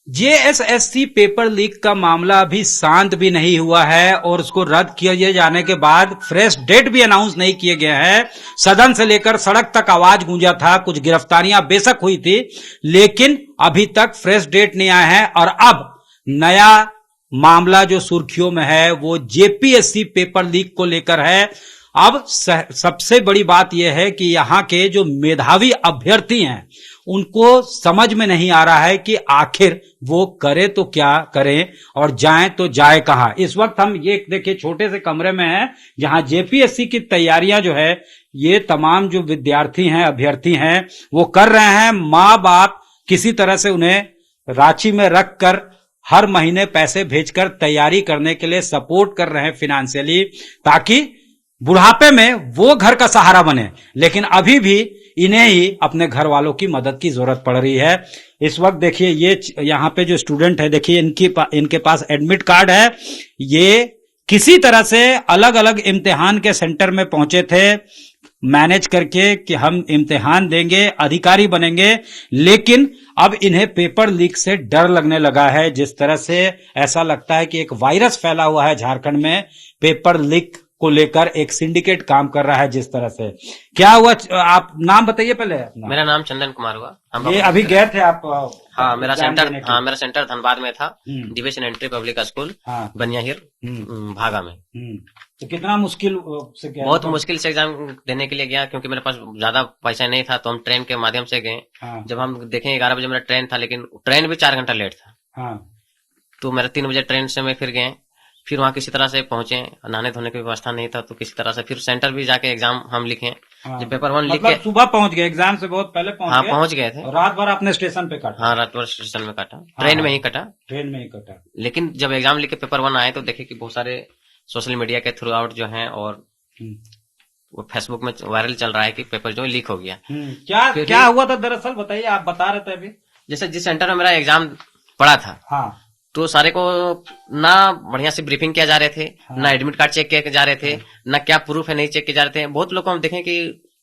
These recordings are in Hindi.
जेएसएससी पेपर लीक का मामला अभी शांत भी नहीं हुआ है और उसको रद्द किए जाने के बाद फ्रेश डेट भी अनाउंस नहीं किए गए हैं। सदन से लेकर सड़क तक आवाज गूंजा था, कुछ गिरफ्तारियां बेशक हुई थी, लेकिन अभी तक फ्रेश डेट नहीं आया है। और अब नया मामला जो सुर्खियों में है वो जेपीएससी पेपर लीक को लेकर है। अब सबसे बड़ी बात यह है कि यहां के जो मेधावी अभ्यर्थी हैं उनको समझ में नहीं आ रहा है कि आखिर वो करे तो क्या करें और जाए तो जाए कहां। इस वक्त हम ये देखिए छोटे से कमरे में हैं जहां जेपीएससी की तैयारियां जो है ये तमाम जो विद्यार्थी हैं अभ्यर्थी हैं वो कर रहे हैं। माँ बाप किसी तरह से उन्हें रांची में रखकर हर महीने पैसे भेजकर तैयारी करने के लिए सपोर्ट कर रहे हैं फाइनेंशियली, ताकि बुढ़ापे में वो घर का सहारा बने। लेकिन अभी भी इन्हें ही अपने घर वालों की मदद की जरूरत पड़ रही है। इस वक्त देखिए ये यहाँ पे जो स्टूडेंट है देखिए इनके पास एडमिट कार्ड है। ये किसी तरह से अलग अलग इम्तिहान के सेंटर में पहुंचे थे मैनेज करके कि हम इम्तिहान देंगे, अधिकारी बनेंगे, लेकिन अब इन्हें पेपर लीक से डर लगने लगा है। जिस तरह से ऐसा लगता है कि एक वायरस फैला हुआ है झारखंड में पेपर लीक को लेकर, एक सिंडिकेट काम कर रहा है जिस तरह से। क्या हुआ, आप नाम बताइए पहले अपना। मेरा नाम चंदन कुमार हुआ। ये अभी गए थे आप? हाँ, मेरा सेंटर धनबाद में था, डिविजन एंट्री पब्लिक स्कूल, बनियाहिर भागा में। तो कितना मुश्किल से गया? बहुत मुश्किल से एग्जाम देने के लिए गया, क्योंकि मेरे पास ज्यादा पैसा नहीं था, तो हम ट्रेन के माध्यम से गए। जब हम देखें 11 बजे मेरा ट्रेन था, लेकिन ट्रेन भी 4 घंटा लेट था। तो मेरा 3 बजे ट्रेन से मैं फिर गए, फिर वहां किसी तरह से पहुंचे। नहाने धोने की व्यवस्था नहीं था, तो किसी तरह से फिर सेंटर भी जाके एग्जाम हम लिखे। जब पेपर 1 लिख के सुबह पहुंच गए, एग्जाम से बहुत पहले पहुंच गए? पहुंच गए थे। रात भर अपने स्टेशन पे काटा? हाँ, रात भर स्टेशन में काटा, ट्रेन में ही कटा। लेकिन जब एग्जाम लिख के पेपर 1 आए तो देखे कि बहुत सारे सोशल मीडिया के थ्रू आउट जो है और वो फेसबुक में वायरल चल रहा है कि पेपर जो लीक हो गया। क्या हुआ था दरअसल, बताइए। आप बता रहे थे अभी, जैसे जिस सेंटर में मेरा एग्जाम पड़ा था, तो सारे को ना बढ़िया से ब्रीफिंग किया जा रहे थे, ना एडमिट कार्ड चेक किए जा रहे थे, ना क्या प्रूफ है नहीं चेक किए जा रहे थे। बहुत लोग को हम देखें कि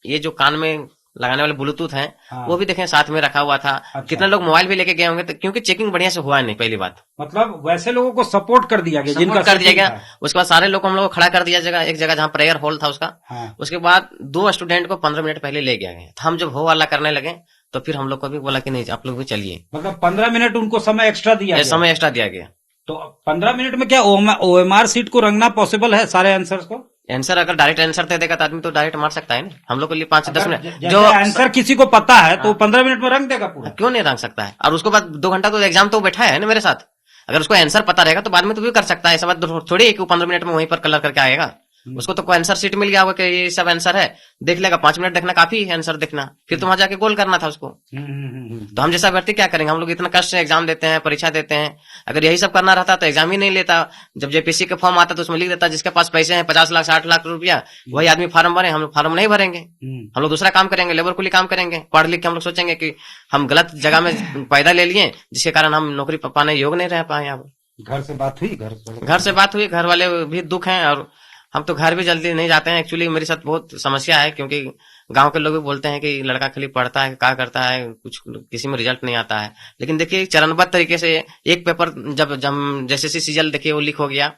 ये जो कान में लगाने वाले ब्लूटूथ हैं, वो भी देखें साथ में रखा हुआ था। अच्छा। कितने लोग मोबाइल भी लेके गए होंगे, तो क्योंकि चेकिंग बढ़िया से हुआ नहीं। पहली बात मतलब वैसे लोगों को सपोर्ट कर दिया गया, जिनका कर दिया गया। उसके बाद सारे लोग को हम लोग को खड़ा कर दिया जगह, एक जगह जहाँ प्रेयर हॉल था उसका। उसके बाद 2 स्टूडेंट को 15 मिनट पहले ले गया गया। हम जब हो वाला करने लगे तो फिर हम लोग को भी बोला कि नहीं आप लोग भी चलिए। मतलब 15 मिनट उनको समय एक्स्ट्रा दिया गया। तो 15 मिनट में क्या ओएमआर सीट को रंगना पॉसिबल है? सारे आंसर्स को आंसर अगर डायरेक्ट आंसर दे देगा तो आदमी तो डायरेक्ट मार सकता है ना। हम लोग के लिए 5 से 10 मिनट जो आंसर किसी को पता है तो 15 मिनट में रंग देगा पूरा। क्यों नहीं रंग सकता है? और उसके बाद 2 घंटा तो एग्जाम तो बैठा है ना मेरे साथ। अगर उसको आंसर पता रहेगा तो बाद में तो भी कर सकता है। ऐसा बात थोड़ी है कि 15 मिनट में वहीं पर कलर करके आएगा। उसको तो कोई आंसर सीट मिल गया होगा कि ये सब आंसर है, देख लेगा। 5 मिनट देखना काफी है आंसर देखना, फिर तो वहां जाके गोल करना था उसको। तो हम जैसा व्यक्ति क्या करेंगे? हम लोग इतना कष्ट से एग्जाम देते हैं, परीक्षा देते हैं। अगर यही सब करना रहता तो एग्जाम ही नहीं लेता। जब जेपीसी का फॉर्म आता तो उसमें लिख देता जिसके पास पैसे हैं 50 लाख 60 लाख रुपया, वही आदमी फार्म भरे। हम फार्म नहीं भरेंगे, हम लोग दूसरा काम करेंगे, लेबर कुली काम करेंगे। पढ़ लिख के हम लोग सोचेंगे कि हम गलत जगह में पैदा ले लिए, जिसके कारण हम नौकरी पाने योग्य नहीं रह पाए। यहाँ घर से बात हुई, घर वाले भी दुख है, और हम तो घर भी जल्दी नहीं जाते हैं। एक्चुअली मेरे साथ बहुत समस्या है, क्योंकि गांव के लोग भी बोलते हैं कि लड़का खाली पढ़ता है, क्या करता है, कुछ किसी में रिजल्ट नहीं आता है। लेकिन देखिए चरणबद्ध तरीके से एक पेपर जब जैसे सीजल देखिए वो लीक हो गया।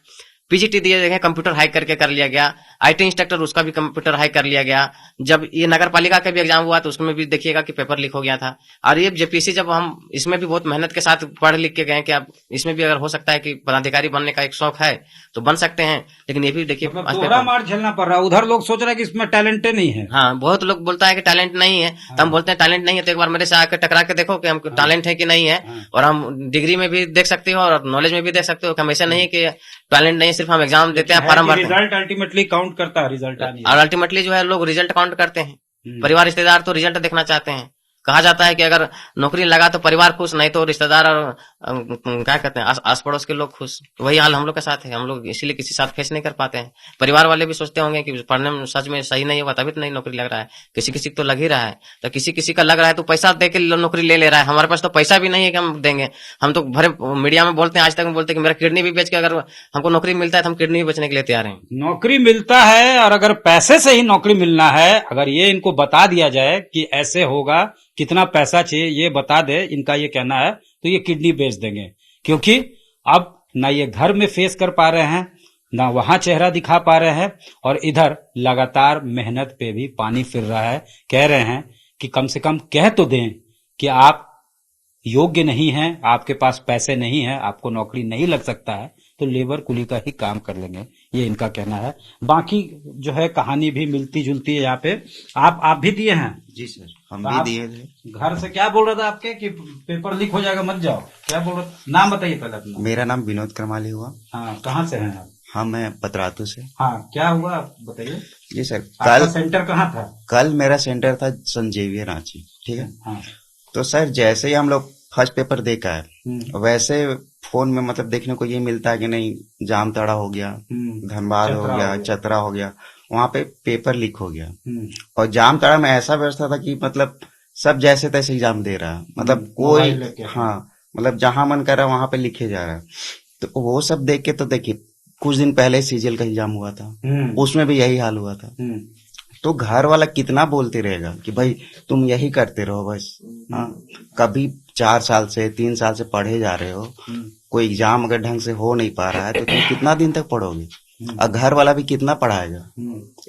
पीजीटी दिए देखें कंप्यूटर हैक करके कर लिया गया। आईटी इंस्ट्रक्टर उसका भी कंप्यूटर हैक कर लिया गया। जब ये नगर पालिका का भी एग्जाम हुआ तो उसमें भी देखिएगा कि पेपर लीक हो गया था। और ये जेपीसी जब हम इसमें भी बहुत मेहनत के साथ पढ़ लिख के गए कि अब इसमें भी अगर हो सकता है कि पदाधिकारी बनने का एक शौक है तो बन सकते हैं। लेकिन ये भी देखिए मार झेलना पड़ रहा है। उधर लोग सोच रहे हैं कि इसमें टैलेंट नहीं है। हाँ, बहुत लोग बोलता है कि टैलेंट नहीं है। तो हम बोलते हैं टैलेंट नहीं है तो एक बार मेरे से आकर टकरा के देखो कि हम टैलेंट है कि नहीं है। और हम डिग्री में भी देख सकते हो और नॉलेज में भी देख सकते हो कि हम ऐसे नहीं कि टैलेंट नहीं, सिर्फ हम एग्जाम देते हैं, फॉर्म भरते हैं। रिजल्ट अल्टीमेटली काउंट करता है, रिजल्ट और अल्टीमेटली जो है लोग रिजल्ट काउंट करते हैं। परिवार रिश्तेदार तो रिजल्ट देखना चाहते हैं। कहा जाता है कि अगर नौकरी लगा तो परिवार खुश, नहीं तो रिश्तेदार और क्या कहते हैं आस पड़ोस के लोग खुश। वही हाल हम लोग के साथ है। हम लोग इसीलिए किसी साथ फेस नहीं कर पाते हैं। परिवार वाले भी सोचते होंगे कि पढ़ने में सच में सही नहीं हुआ तभी तो नहीं नौकरी लग रहा है। किसी किसी तो लग ही रहा है, तो किसी किसी का लग रहा है तो पैसा दे के नौकरी ले रहा है। हमारे पास तो पैसा भी नहीं है कि हम देंगे। हम तो भरे मीडिया में बोलते हैं, आज तक में बोलते हैं कि मेरा किडनी भी बेच के अगर हमको नौकरी मिलता है तो हम किडनी भी बेचने के लिए तैयार हैं। नौकरी मिलता है और अगर पैसे से ही नौकरी मिलना है, अगर ये इनको बता दिया जाए कि ऐसे होगा, कितना पैसा चाहिए ये बता दे, इनका ये कहना है तो ये किडनी बेच देंगे, क्योंकि अब ना ये घर में फेस कर पा रहे हैं, ना वहां चेहरा दिखा पा रहे हैं, और इधर लगातार मेहनत पे भी पानी फिर रहा है। कह रहे हैं कि कम से कम कह तो दें कि आप योग्य नहीं हैं, आपके पास पैसे नहीं है, आपको नौकरी नहीं लग सकता है, तो लेबर कुली का ही काम कर लेंगे, ये इनका कहना है। बाकी जो है कहानी भी मिलती जुलती है यहाँ पे। आप भी दिए हैं? जी सर, तो हम भी दिए थे। घर से क्या बोल रहा था आपके कि पेपर लीक हो जाएगा, मत जाओ, क्या बोल रहा था? नाम बताइए पहले अपना। मेरा नाम विनोद करमाली हुआ। हाँ, कहाँ से हैं आप? हाँ, मैं पतरातू से। हाँ, क्या हुआ आप बताइए। जी सर, आपका सेंटर कहाँ था? कल मेरा सेंटर था संत जेवियर रांची, ठीक है। हाँ। तो सर जैसे ही हम लोग फर्स्ट पेपर दे के आए, वैसे फोन में मतलब देखने को ये मिलता है कि नहीं जामताड़ा हो गया, धनबाद हो गया, चतरा हो गया, वहां पे पेपर लीक हो गया। और जामताड़ा में ऐसा व्यवस्था था कि मतलब सब जैसे तैसे एग्जाम दे रहा है, मतलब कोई, हाँ मतलब जहां मन कर रहा है वहां पे लिखे जा रहा है। तो वो सब देख के तो देखिए कुछ दिन पहले सीजीएल का एग्जाम हुआ था, उसमें भी यही हाल हुआ था। तो घर वाला कितना बोलते रहेगा कि भाई तुम यही करते रहो बस। हाँ, कभी 4 साल से 3 साल से पढ़े जा रहे हो, कोई एग्जाम अगर ढंग से हो नहीं पा रहा है तो तुम कितना दिन तक पढ़ोगे, और घर वाला भी कितना पढ़ाएगा।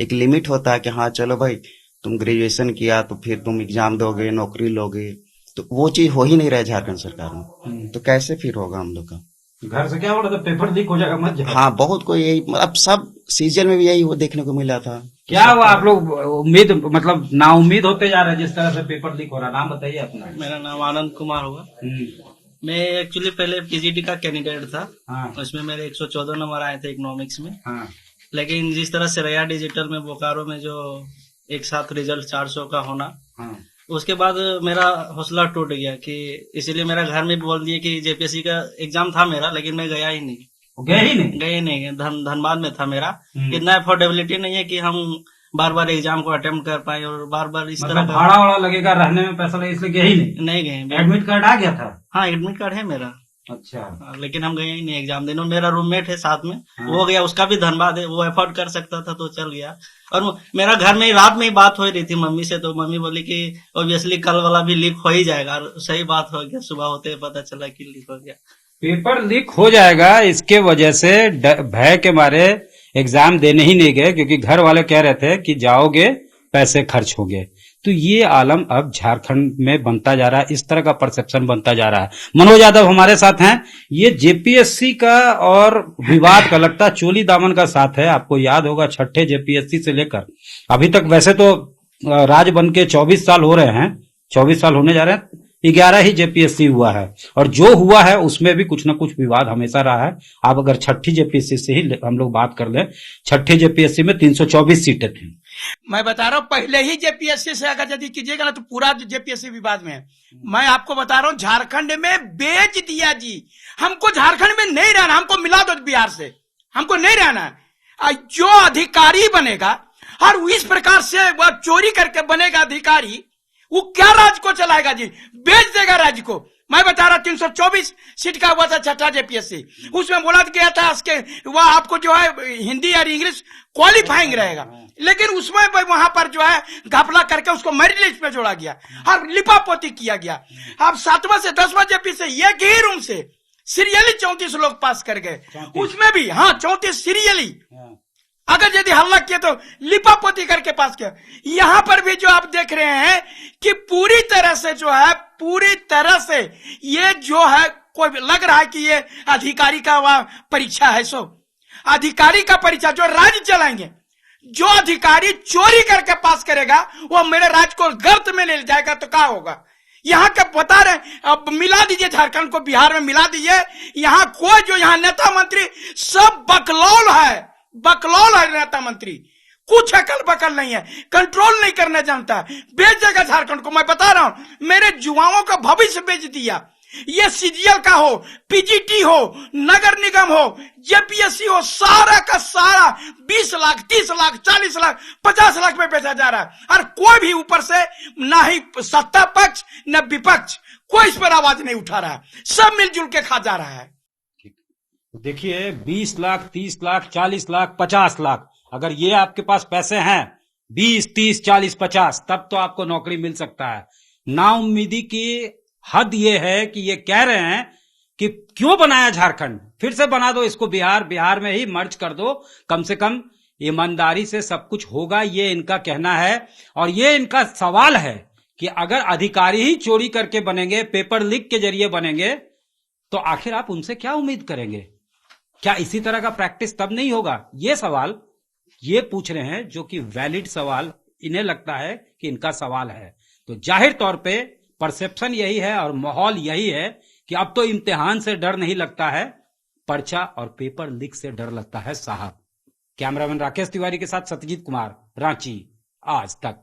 एक लिमिट होता है कि हाँ चलो भाई तुम ग्रेजुएशन किया तो फिर तुम एग्जाम दोगे, नौकरी लोगे, तो वो चीज हो ही नहीं रहा है झारखंड सरकार में। तो कैसे फिर होगा हम लोग का? घर से क्या बोला था, पेपर लीक हो जाएगा मत जाओ। हाँ, बहुत कोई यही, अब सब सीजन में भी यही वो देखने को मिला था। क्या हुआ आप लोग उम्मीद मतलब नाउम्मीद होते जा रहे हैं जिस तरह से पेपर लीक हो रहा है? नाम बताइए अपना। मेरा नाम आनंद कुमार हुआ। मैं एक्चुअली पहले पीजीटी का कैंडिडेट था। हाँ। उसमें मेरे 114 नंबर आए थे इकोनॉमिक्स में। हाँ। लेकिन जिस तरह से रया डिजिटल में बोकारो में जो एक साथ रिजल्ट 400 का होना, हाँ। उसके बाद मेरा हौसला टूट गया कि इसीलिए मेरा घर में बोल दिए कि जेपीएससी का एग्जाम था मेरा, लेकिन मैं गया ही नहीं। गए नहीं धनबाद में था मेरा। इतना अफोर्डेबिलिटी नहीं है कि हम बार बार एग्जाम को अटेम्प्ट कर पाए, और बार बार इस तरह भाड़ा वाड़ा लगेगा, रहने में पैसा लगेगा, इसलिए गए ही नहीं गए। एडमिट कार्ड आ गया था? हाँ, एडमिट कार्ड है मेरा। अच्छा। लेकिन हम गए ही नहीं एग्जाम देने। मेरा रूममेट है साथ में, वो गया, उसका भी धनबाद है, वो अफोर्ड कर सकता था तो चल गया। और मेरा घर में रात में ही बात हो रही थी मम्मी से, तो मम्मी बोली कि ऑब्वियसली कल वाला भी लीक हो ही जाएगा, और सही बात हो गया। सुबह होते पता चला कि लीक हो गया। पेपर लीक हो जाएगा इसके वजह से भय के मारे एग्जाम देने ही नहीं गए, क्योंकि घर वाले कह रहे थे कि जाओगे पैसे खर्च होंगे। तो ये आलम अब झारखंड में बनता जा रहा है, इस तरह का परसेप्शन बनता जा रहा है। मनोज यादव हमारे साथ हैं। ये जेपीएससी का और विवाद का लगता चोली दामन का साथ है। आपको याद होगा 6ठे जेपीएससी से लेकर अभी तक, वैसे तो राज बन के 24 साल हो रहे हैं, 24 साल होने जा रहे हैं, 11 ही जेपीएससी हुआ है, और जो हुआ है उसमें भी कुछ ना कुछ विवाद हमेशा रहा है। आप अगर 6ठी जेपीएससी से ही हम लोग बात कर लें, 6ठी जेपीएससी में 324 सीटें थी। मैं बता रहा हूँ पहले ही जेपीएससी से अगर यदि कीजिएगा ना तो पूरा जेपीएससी विवाद में है। मैं आपको बता रहा हूँ झारखंड में बेच दिया जी। हमको झारखंड में नहीं रहना, हमको मिला दो बिहार से, हमको नहीं रहना। जो अधिकारी बनेगा और इस प्रकार से वह चोरी करके बनेगा अधिकारी, वो क्या राज्य को चलाएगा जी? बेच देगा राज्य को। मैं बता रहा 324 सीट का हुआ था 6ठा जेपीएससी, उसमें बोला गया था उसके वह आपको जो है हिंदी और इंग्लिश क्वालिफाइंग रहेगा, लेकिन उसमें वहां पर जो है घपला करके उसको मेरिट लिस्ट में जोड़ा गया और लिपापोती किया गया। अब 7वां से 10वां जेपीएससी एक ही रूम से सीरियली 34 लोग पास कर गए, उसमें भी हाँ 34 सीरियली। अगर यदि हल्ला किया तो लिपापोती करके पास किया। यहां पर भी जो आप देख रहे हैं कि पूरी तरह से जो है, पूरी तरह से ये जो है कोई लग रहा है कि ये अधिकारी का वह परीक्षा है। सो अधिकारी का परीक्षा जो राज्य चलाएंगे, जो अधिकारी चोरी करके पास करेगा वो मेरे राज्य को गर्त में ले जाएगा तो क्या होगा? यहाँ का बता रहे, अब मिला दीजिए झारखंड को बिहार में मिला दीजिए। यहाँ कोई जो यहाँ नेता मंत्री सब बकलौल है, बकलौल है नेता मंत्री, कुछ अकल बकल नहीं है, कंट्रोल नहीं करना जानता, बेच देगा झारखंड को। मैं बता रहा हूं मेरे युवाओं का भविष्य बेच दिया। ये सीजीएल का हो, पीजीटी हो, नगर निगम हो, जेपीएससी हो, सारा का सारा 20 लाख 30 लाख 40 लाख 50 लाख में बेचा जा रहा है, और कोई भी ऊपर से ना ही सत्ता पक्ष न विपक्ष कोई इस पर आवाज नहीं उठा रहा है, सब मिलजुल के खा जा रहा है। देखिए 20 लाख 30 लाख 40 लाख 50 लाख, अगर ये आपके पास पैसे हैं 20 30 40 50, तब तो आपको नौकरी मिल सकता है। नाउम्मीदी की हद ये है कि ये कह रहे हैं कि क्यों बनाया झारखंड, फिर से बना दो इसको बिहार, बिहार में ही मर्ज कर दो, कम से कम ईमानदारी से सब कुछ होगा, ये इनका कहना है। और ये इनका सवाल है कि अगर अधिकारी ही चोरी करके बनेंगे, पेपर लीक के जरिए बनेंगे, तो आखिर आप उनसे क्या उम्मीद करेंगे? क्या इसी तरह का प्रैक्टिस तब नहीं होगा? ये सवाल ये पूछ रहे हैं, जो कि वैलिड सवाल इन्हें लगता है कि इनका सवाल है। तो जाहिर तौर पे परसेप्शन यही है और माहौल यही है कि अब तो इम्तिहान से डर नहीं लगता है, पर्चा और पेपर लीक से डर लगता है साहब। कैमरामैन राकेश तिवारी के साथ सत्यजीत कुमार, रांची, आज तक।